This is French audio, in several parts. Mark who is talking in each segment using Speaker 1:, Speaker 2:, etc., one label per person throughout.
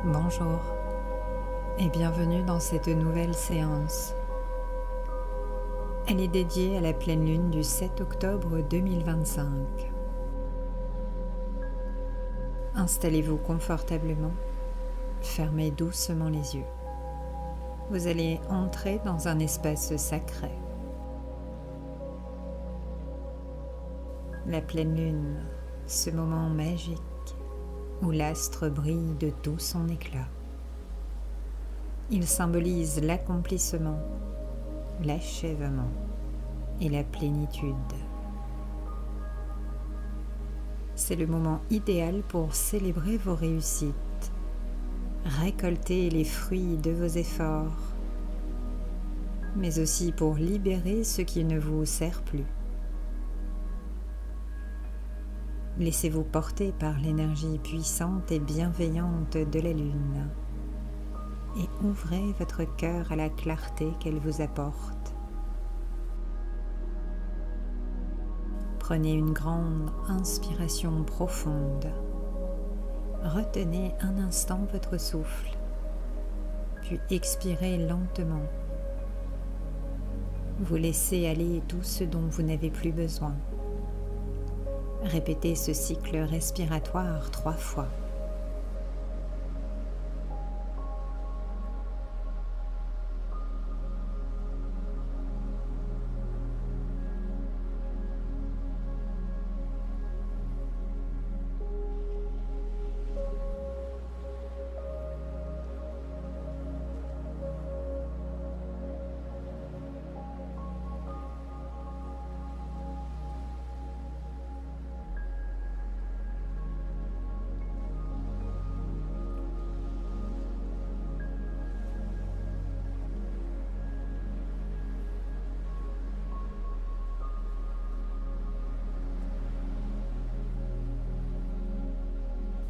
Speaker 1: Bonjour et bienvenue dans cette nouvelle séance. Elle est dédiée à la pleine lune du 7 octobre 2025. Installez-vous confortablement, fermez doucement les yeux. Vous allez entrer dans un espace sacré. La pleine lune, ce moment magique où l'astre brille de tout son éclat. Il symbolise l'accomplissement, l'achèvement et la plénitude. C'est le moment idéal pour célébrer vos réussites, récolter les fruits de vos efforts, mais aussi pour libérer ce qui ne vous sert plus. Laissez-vous porter par l'énergie puissante et bienveillante de la lune et ouvrez votre cœur à la clarté qu'elle vous apporte. Prenez une grande inspiration profonde. Retenez un instant votre souffle, puis expirez lentement. Vous laissez aller tout ce dont vous n'avez plus besoin. Répétez ce cycle respiratoire 3 fois.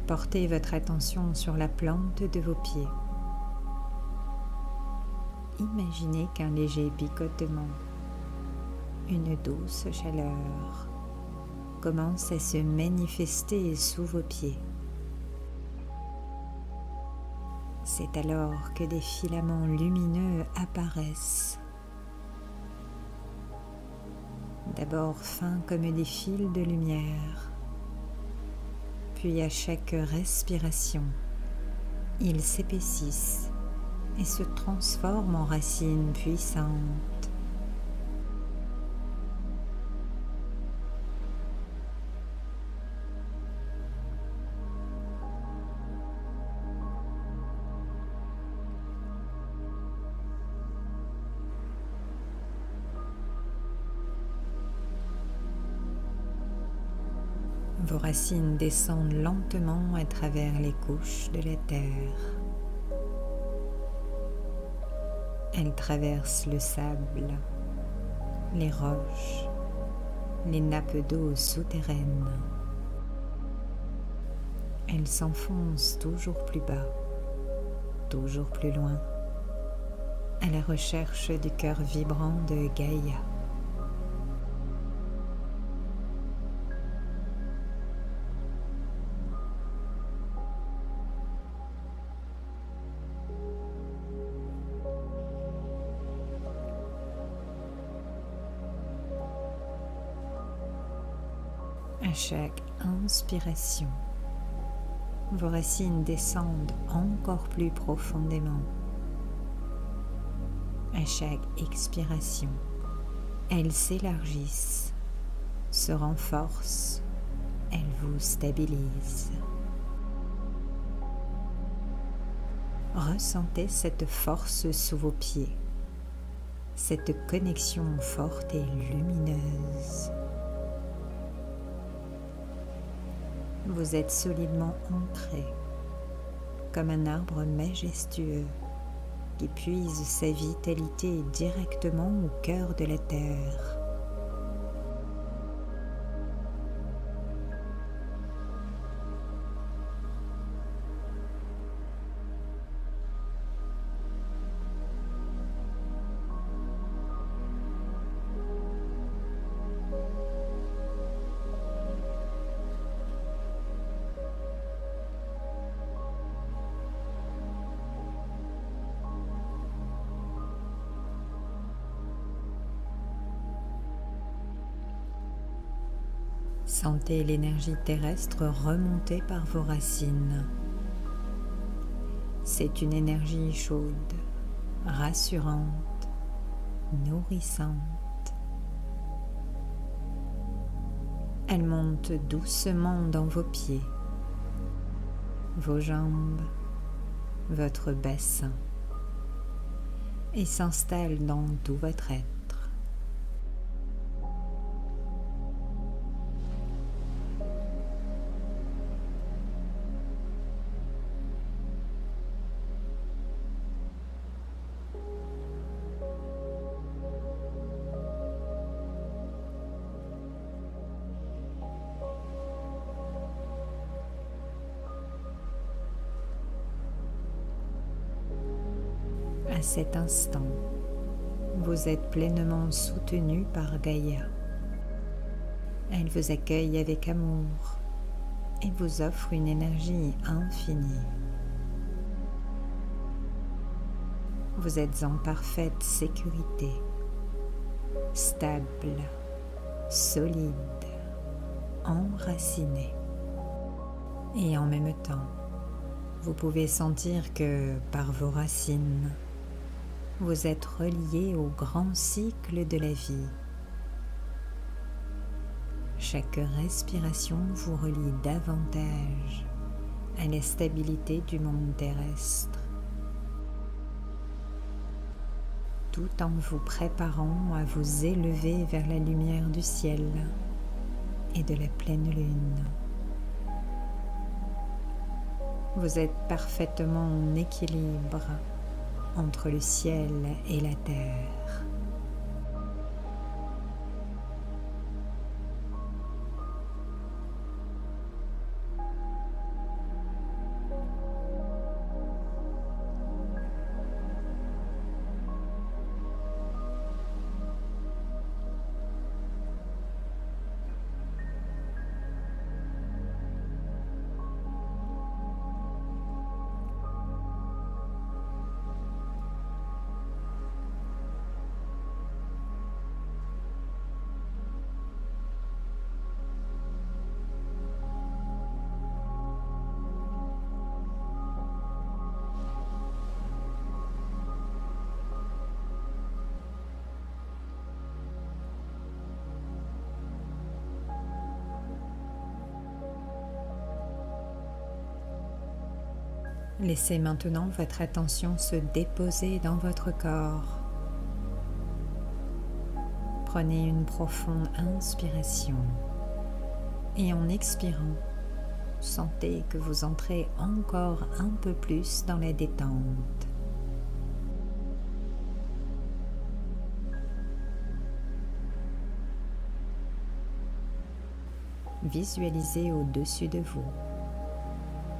Speaker 1: Portez votre attention sur la plante de vos pieds. Imaginez qu'un léger picotement, une douce chaleur commence à se manifester sous vos pieds. C'est alors que des filaments lumineux apparaissent. D'abord fins comme des fils de lumière. Puis à chaque respiration, ils s'épaississent et se transforment en racines puissantes. Vos racines descendent lentement à travers les couches de la terre. Elles traversent le sable, les roches, les nappes d'eau souterraines. Elles s'enfoncent toujours plus bas, toujours plus loin, à la recherche du cœur vibrant de Gaïa. À chaque inspiration, vos racines descendent encore plus profondément. À chaque expiration, elles s'élargissent, se renforcent, elles vous stabilisent. Ressentez cette force sous vos pieds, cette connexion forte et lumineuse. Vous êtes solidement ancré, comme un arbre majestueux qui puise sa vitalité directement au cœur de la terre. Sentez l'énergie terrestre remonter par vos racines. C'est une énergie chaude, rassurante, nourrissante. Elle monte doucement dans vos pieds, vos jambes, votre bassin et s'installe dans tout votre être. À cet instant, vous êtes pleinement soutenu par Gaïa. Elle vous accueille avec amour et vous offre une énergie infinie. Vous êtes en parfaite sécurité, stable, solide, enraciné. Et en même temps, vous pouvez sentir que par vos racines, vous êtes relié au grand cycle de la vie. Chaque respiration vous relie davantage à la stabilité du monde terrestre, tout en vous préparant à vous élever vers la lumière du ciel et de la pleine lune. Vous êtes parfaitement en équilibre entre le ciel et la terre. Laissez maintenant votre attention se déposer dans votre corps. Prenez une profonde inspiration et en expirant, sentez que vous entrez encore un peu plus dans la détente. Visualisez au-dessus de vous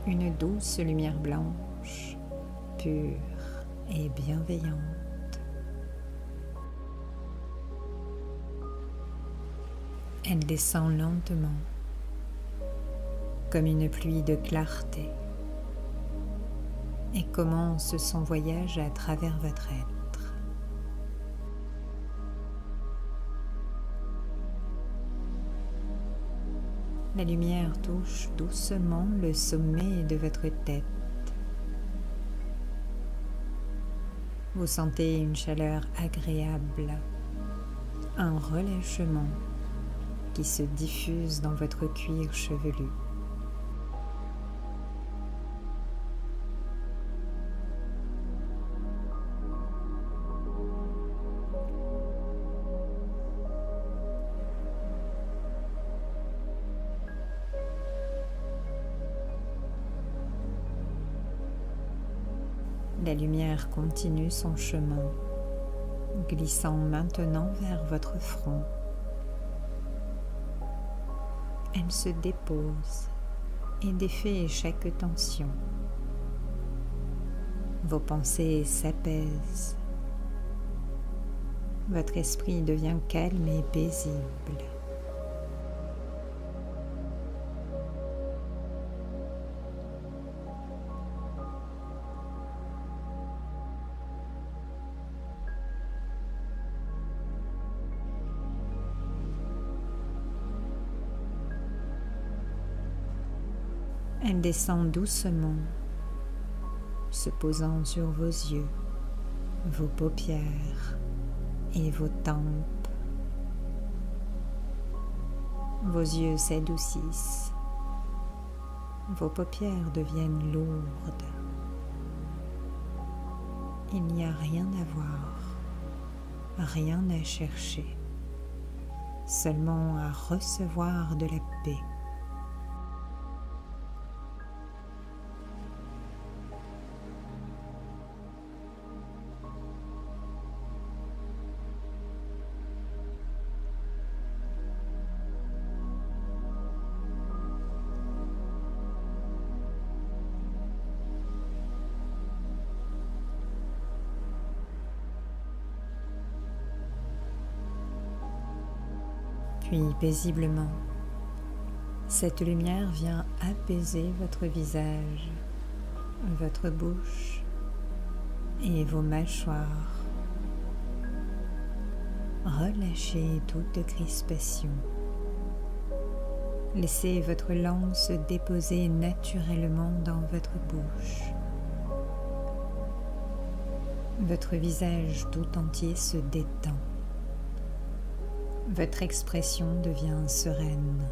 Speaker 1: une douce lumière blanche, pure et bienveillante. Elle descend lentement, comme une pluie de clarté, et commence son voyage à travers votre être. La lumière touche doucement le sommet de votre tête. Vous sentez une chaleur agréable, un relâchement qui se diffuse dans votre cuir chevelu. La lumière continue son chemin, glissant maintenant vers votre front. Elle se dépose et défait chaque tension. Vos pensées s'apaisent. Votre esprit devient calme et paisible. Elle descend doucement, se posant sur vos yeux, vos paupières et vos tempes. Vos yeux s'adoucissent, vos paupières deviennent lourdes. Il n'y a rien à voir, rien à chercher, seulement à recevoir de la paix. Puis paisiblement, cette lumière vient apaiser votre visage, votre bouche et vos mâchoires. Relâchez toute crispation. Laissez votre langue se déposer naturellement dans votre bouche. Votre visage tout entier se détend. Votre expression devient sereine.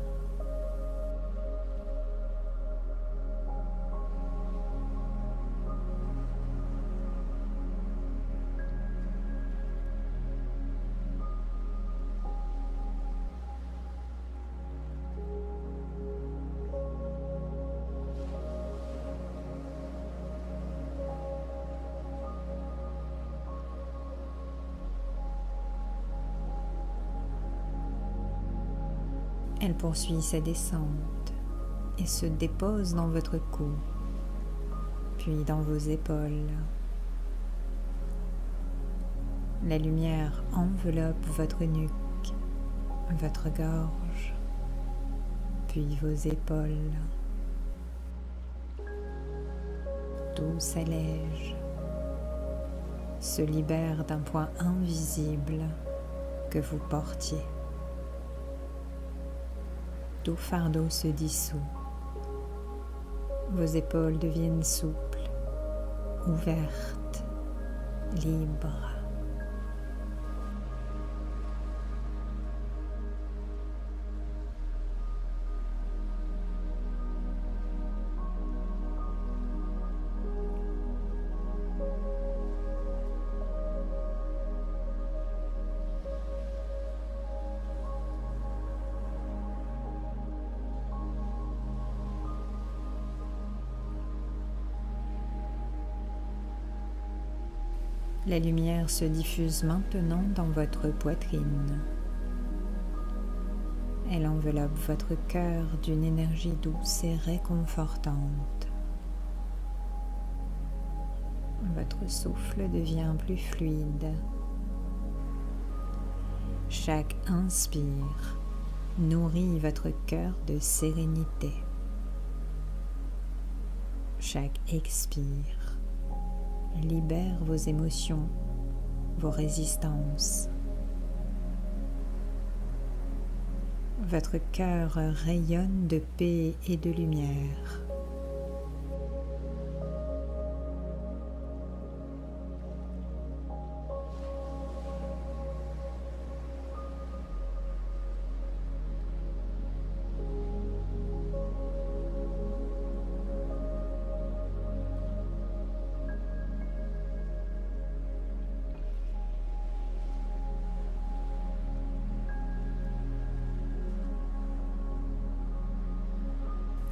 Speaker 1: Elle poursuit sa descente et se dépose dans votre cou, puis dans vos épaules. La lumière enveloppe votre nuque, votre gorge, puis vos épaules. Tout s'allège, se libère d'un poids invisible que vous portiez. Tout fardeau se dissout. Vos épaules deviennent souples, ouvertes, libres. La lumière se diffuse maintenant dans votre poitrine. Elle enveloppe votre cœur d'une énergie douce et réconfortante. Votre souffle devient plus fluide. Chaque inspire nourrit votre cœur de sérénité. Chaque expire libère vos émotions, vos résistances. Votre cœur rayonne de paix et de lumière.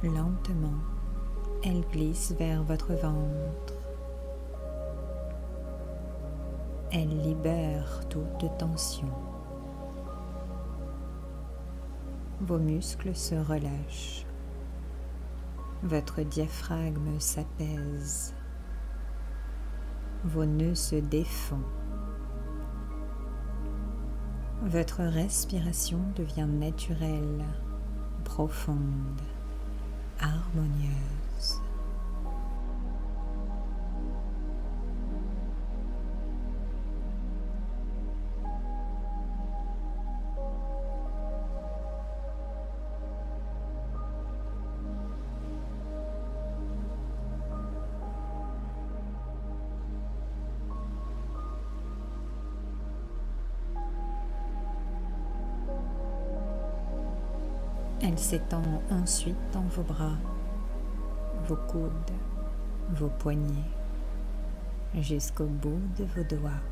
Speaker 1: Lentement, elle glisse vers votre ventre. Elle libère toute tension. Vos muscles se relâchent. Votre diaphragme s'apaise. Vos nœuds se défont. Votre respiration devient naturelle, profonde, harmonieuse. Elle s'étend ensuite dans vos bras, vos coudes, vos poignets, jusqu'au bout de vos doigts.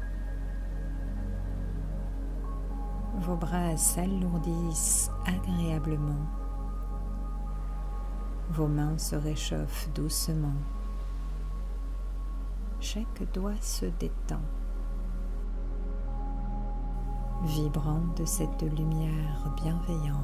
Speaker 1: Vos bras s'alourdissent agréablement. Vos mains se réchauffent doucement. Chaque doigt se détend, vibrant de cette lumière bienveillante.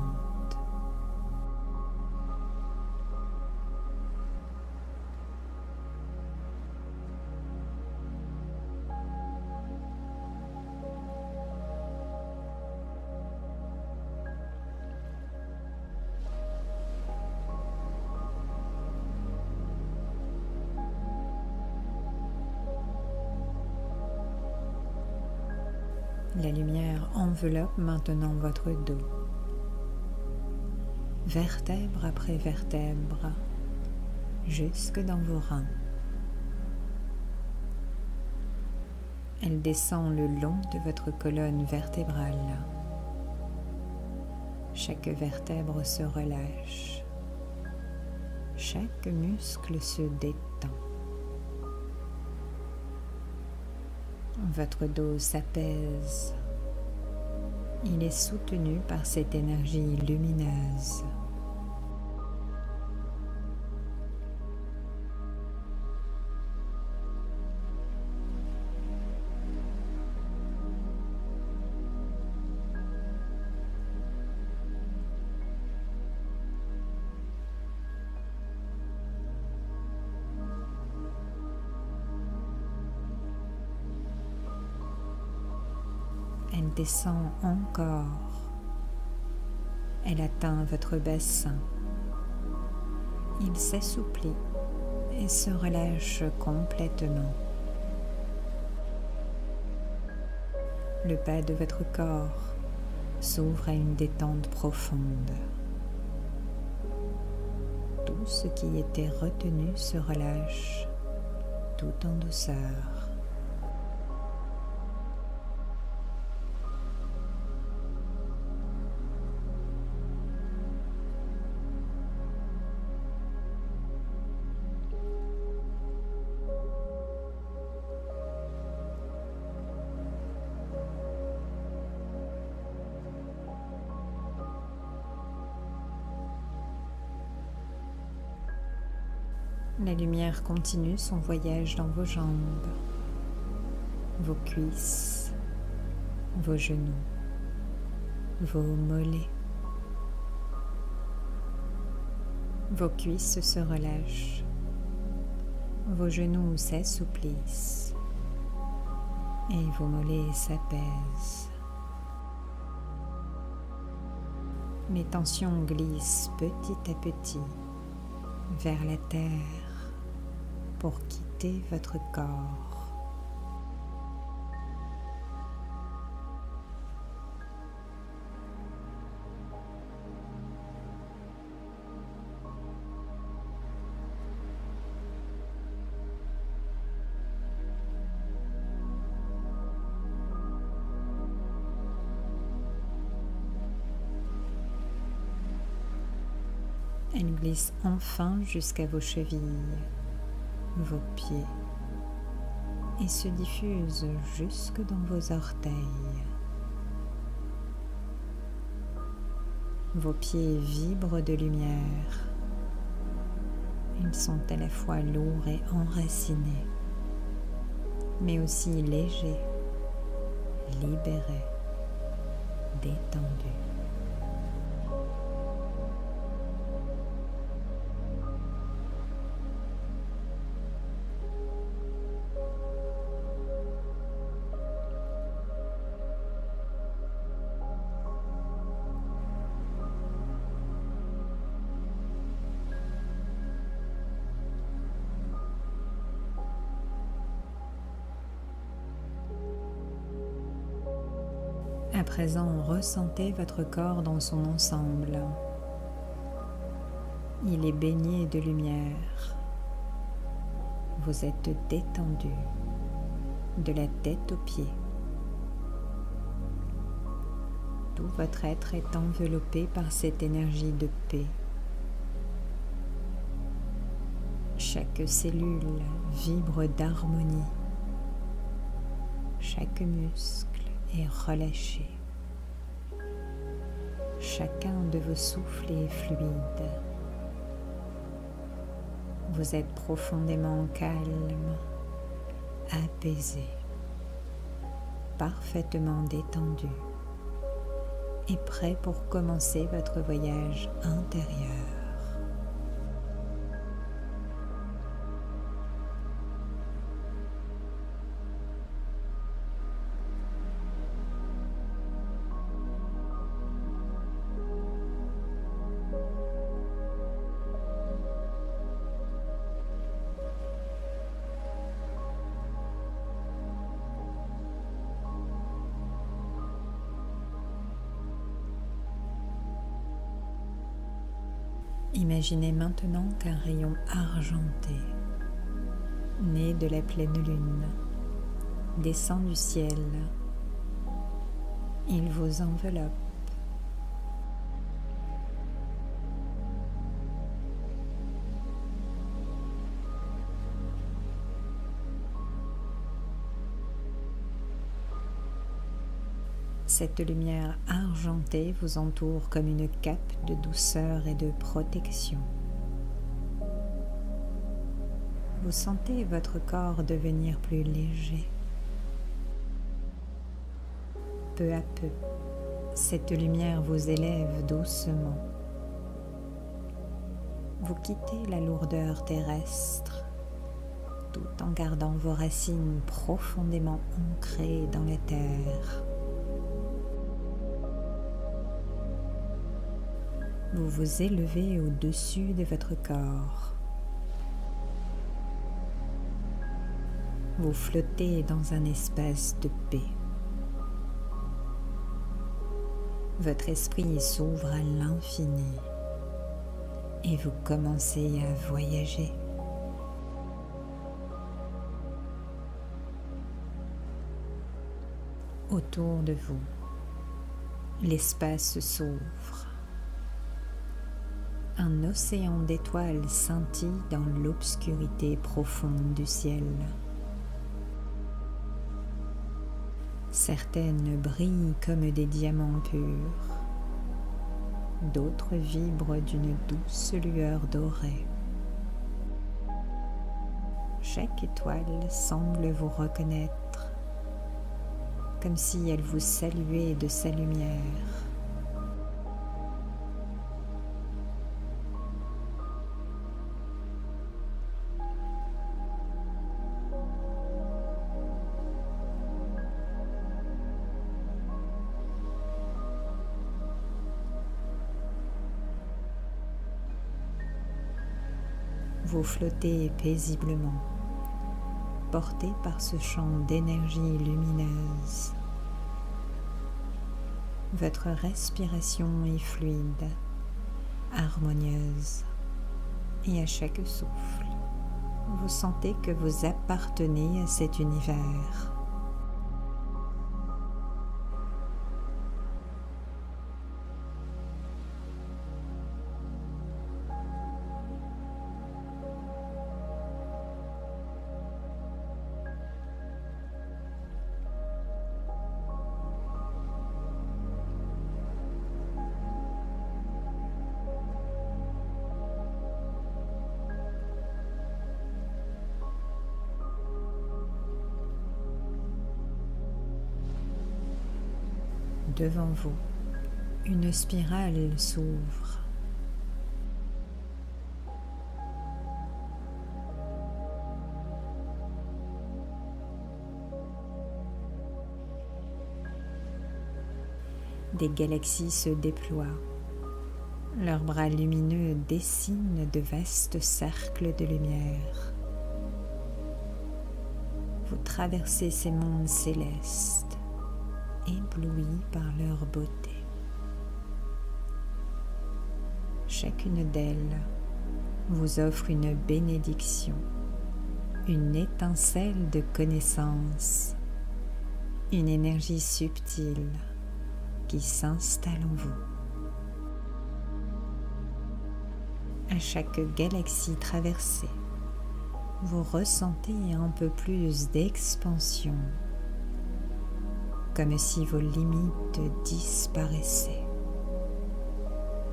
Speaker 1: La lumière enveloppe maintenant votre dos, vertèbre après vertèbre, jusque dans vos reins. Elle descend le long de votre colonne vertébrale. Chaque vertèbre se relâche, chaque muscle se détend. Votre dos s'apaise. Il est soutenu par cette énergie lumineuse. Elle descend encore. Elle atteint votre bassin. Il s'assouplit et se relâche complètement. Le bas de votre corps s'ouvre à une détente profonde. Tout ce qui était retenu se relâche, tout en douceur. La lumière continue son voyage dans vos jambes, vos cuisses, vos genoux, vos mollets. Vos cuisses se relâchent, vos genoux s'assouplissent et vos mollets s'apaisent. Les tensions glissent petit à petit vers la terre pour quitter votre corps. Elle glisse enfin jusqu'à vos chevilles, vos pieds, et se diffuse jusque dans vos orteils. Vos pieds vibrent de lumière. Ils sont à la fois lourds et enracinés, mais aussi légers, libérés, détendus. À présent, ressentez votre corps dans son ensemble. Il est baigné de lumière. Vous êtes détendu, de la tête aux pieds. Tout votre être est enveloppé par cette énergie de paix. Chaque cellule vibre d'harmonie. Chaque muscle est relâché. Chacun de vos souffles est fluide. Vous êtes profondément calme, apaisé, parfaitement détendu et prêt pour commencer votre voyage intérieur. Imaginez maintenant qu'un rayon argenté, né de la pleine lune, descend du ciel. Il vous enveloppe. Cette lumière argentée vous entoure comme une cape de douceur et de protection. Vous sentez votre corps devenir plus léger. Peu à peu, cette lumière vous élève doucement. Vous quittez la lourdeur terrestre, tout en gardant vos racines profondément ancrées dans la terre. Vous vous élevez au-dessus de votre corps. Vous flottez dans un espace de paix. Votre esprit s'ouvre à l'infini et vous commencez à voyager. Autour de vous, l'espace s'ouvre. Un océan d'étoiles scintille dans l'obscurité profonde du ciel. Certaines brillent comme des diamants purs, d'autres vibrent d'une douce lueur dorée. Chaque étoile semble vous reconnaître, comme si elle vous saluait de sa lumière. Vous flottez paisiblement, porté par ce champ d'énergie lumineuse. Votre respiration est fluide, harmonieuse, et à chaque souffle, vous sentez que vous appartenez à cet univers. Devant vous, une spirale s'ouvre. Des galaxies se déploient. Leurs bras lumineux dessinent de vastes cercles de lumière. Vous traversez ces mondes célestes, éblouis par leur beauté. Chacune d'elles vous offre une bénédiction, une étincelle de connaissance, une énergie subtile qui s'installe en vous. À chaque galaxie traversée, vous ressentez un peu plus d'expansion, comme si vos limites disparaissaient.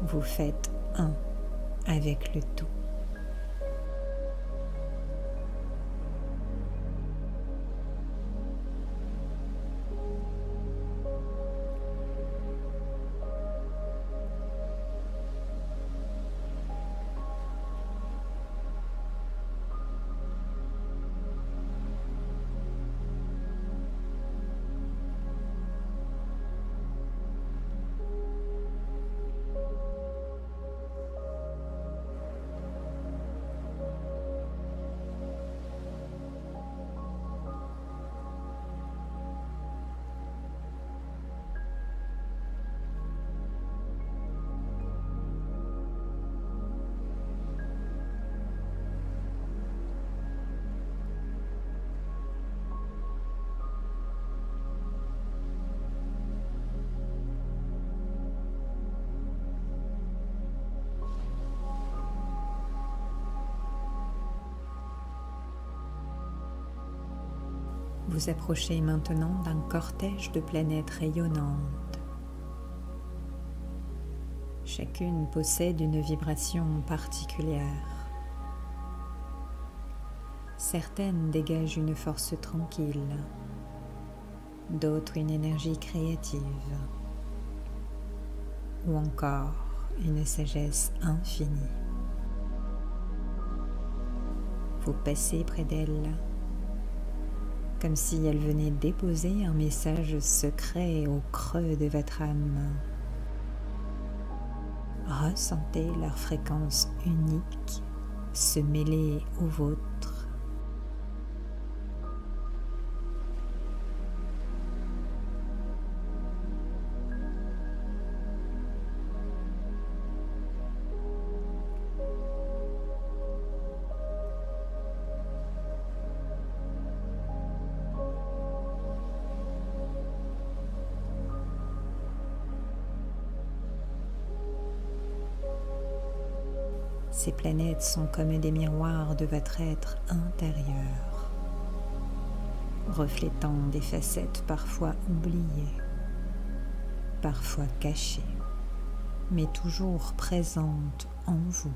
Speaker 1: Vous faites un avec le tout. Vous approchez maintenant d'un cortège de planètes rayonnantes. Chacune possède une vibration particulière. Certaines dégagent une force tranquille, d'autres une énergie créative, ou encore une sagesse infinie. Vous passez près d'elles, comme si elle venait déposer un message secret au creux de votre âme. Ressentez leur fréquence unique se mêler aux vôtres. Ces planètes sont comme des miroirs de votre être intérieur, reflétant des facettes parfois oubliées, parfois cachées, mais toujours présentes en vous.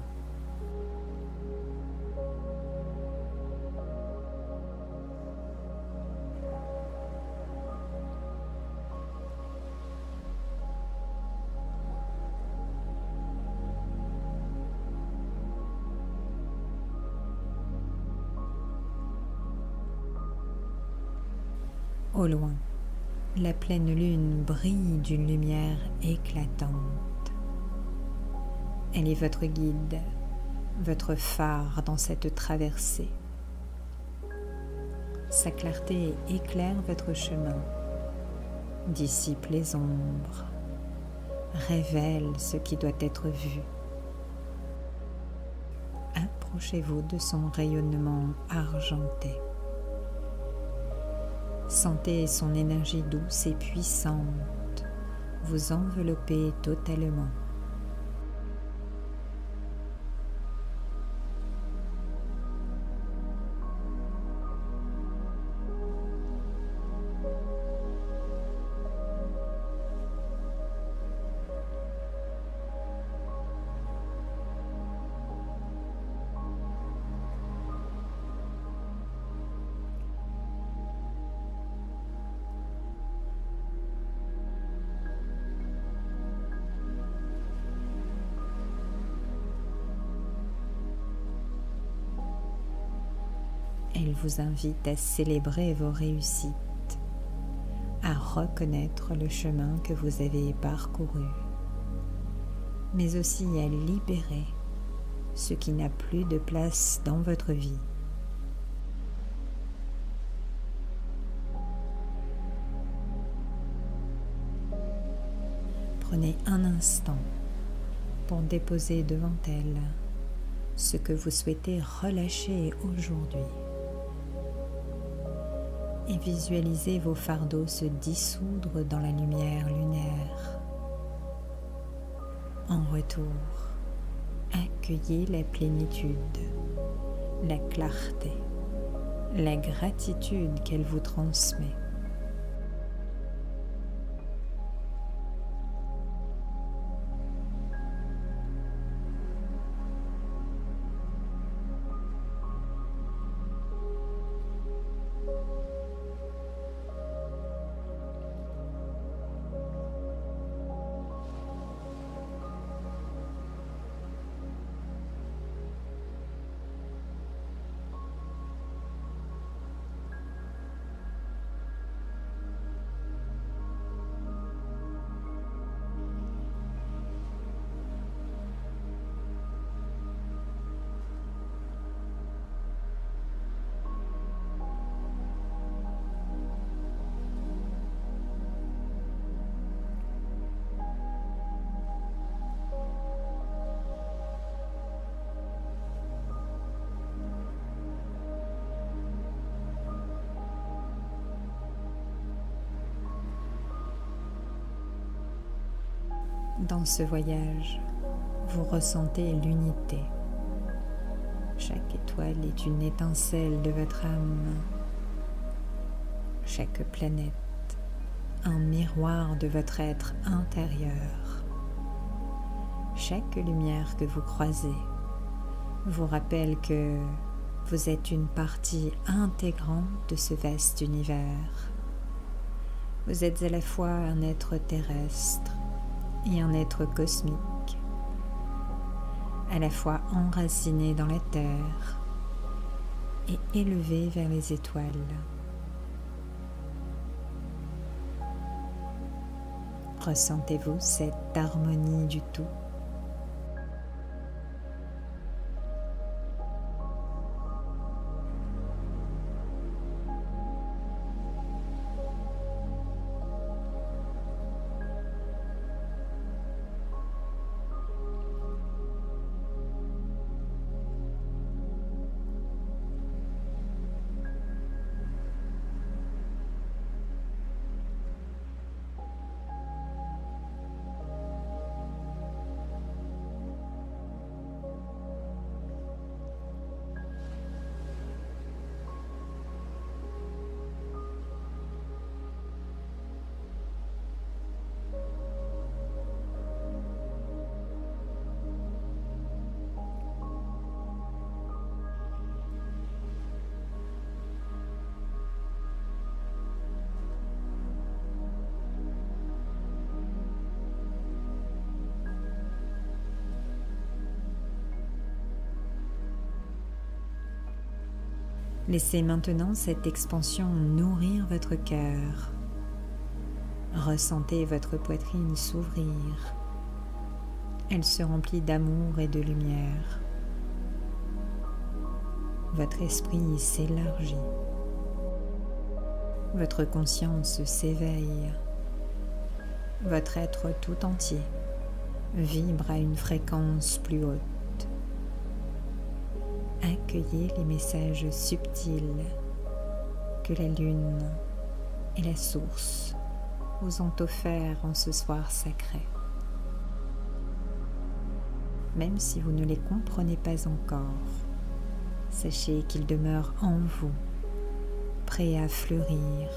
Speaker 1: Au loin, la pleine lune brille d'une lumière éclatante. Elle est votre guide, votre phare dans cette traversée. Sa clarté éclaire votre chemin, dissipe les ombres, révèle ce qui doit être vu. Approchez-vous de son rayonnement argenté. Sentez son énergie douce et puissante vous envelopper totalement. Elle vous invite à célébrer vos réussites, à reconnaître le chemin que vous avez parcouru, mais aussi à libérer ce qui n'a plus de place dans votre vie. Prenez un instant pour déposer devant elle ce que vous souhaitez relâcher aujourd'hui. et visualisez vos fardeaux se dissoudre dans la lumière lunaire. En retour, accueillez la plénitude, la clarté, la gratitude qu'elle vous transmet. Dans ce voyage, vous ressentez l'unité. Chaque étoile est une étincelle de votre âme. Chaque planète, un miroir de votre être intérieur. Chaque lumière que vous croisez vous rappelle que vous êtes une partie intégrante de ce vaste univers. Vous êtes à la fois un être terrestre et un être cosmique, à la fois enraciné dans la terre et élevé vers les étoiles. Ressentez-vous cette harmonie du tout? Laissez maintenant cette expansion nourrir votre cœur. Ressentez votre poitrine s'ouvrir. Elle se remplit d'amour et de lumière. Votre esprit s'élargit. Votre conscience s'éveille. Votre être tout entier vibre à une fréquence plus haute. Accueillez les messages subtils que la lune et la source vous ont offerts en ce soir sacré. Même si vous ne les comprenez pas encore, sachez qu'ils demeurent en vous, prêts à fleurir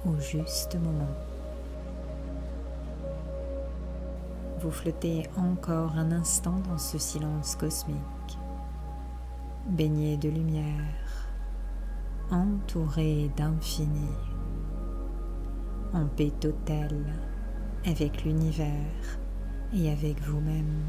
Speaker 1: au juste moment. Vous flottez encore un instant dans ce silence cosmique, baigné de lumière, entouré d'infini, en paix totale avec l'univers et avec vous-même.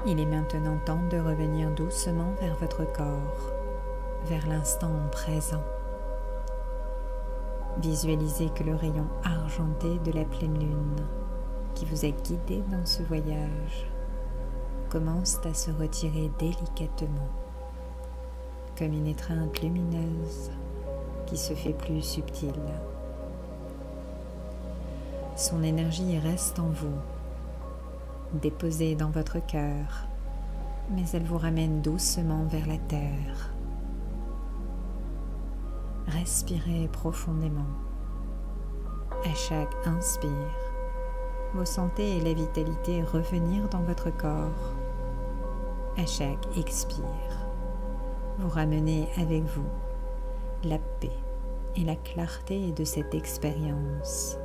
Speaker 1: Il est maintenant temps de revenir doucement vers votre corps, vers l'instant présent. Visualisez que le rayon argenté de la pleine lune, qui vous a guidé dans ce voyage, commence à se retirer délicatement, comme une étreinte lumineuse qui se fait plus subtile. Son énergie reste en vous, déposée dans votre cœur, mais elle vous ramène doucement vers la terre. Respirez profondément. À chaque inspire, vous sentez la vitalité revenir dans votre corps. À chaque expire, vous ramenez avec vous la paix et la clarté de cette expérience.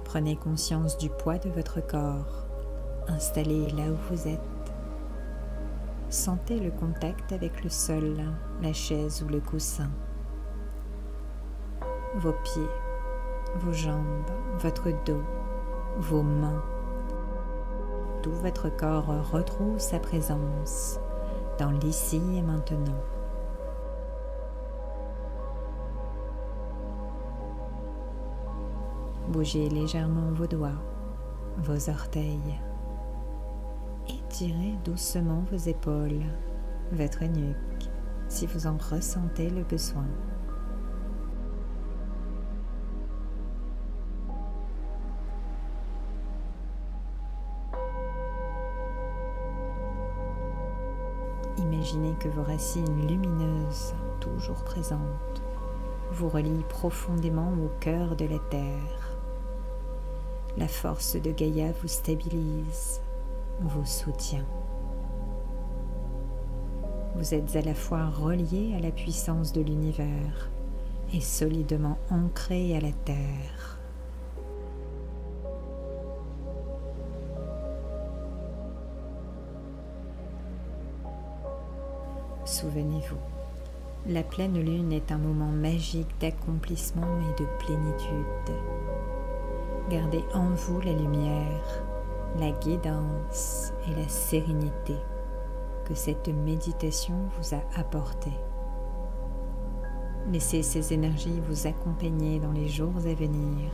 Speaker 1: Prenez conscience du poids de votre corps, installé là où vous êtes. Sentez le contact avec le sol, la chaise ou le coussin. Vos pieds, vos jambes, votre dos, vos mains. Tout votre corps retrouve sa présence dans l'ici et maintenant. Bougez légèrement vos doigts, vos orteils. Étirez doucement vos épaules, votre nuque, si vous en ressentez le besoin. Imaginez que vos racines lumineuses, toujours présentes, vous relient profondément au cœur de la terre. La force de Gaïa vous stabilise, vous soutient. Vous êtes à la fois relié à la puissance de l'univers et solidement ancré à la terre. Souvenez-vous, la pleine lune est un moment magique d'accomplissement et de plénitude. Gardez en vous la lumière, la guidance et la sérénité que cette méditation vous a apporté. Laissez ces énergies vous accompagner dans les jours à venir.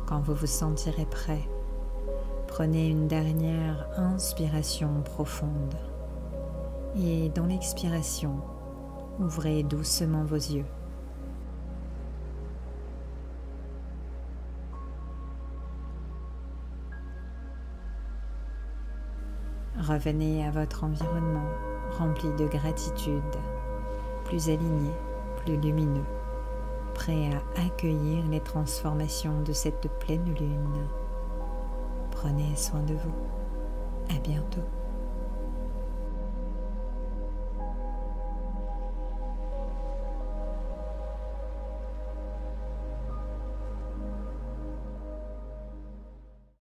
Speaker 1: Quand vous vous sentirez prêt, prenez une dernière inspiration profonde et dans l'expiration, ouvrez doucement vos yeux. Revenez à votre environnement rempli de gratitude, plus aligné, plus lumineux, prêt à accueillir les transformations de cette pleine lune. Prenez soin de vous. À bientôt.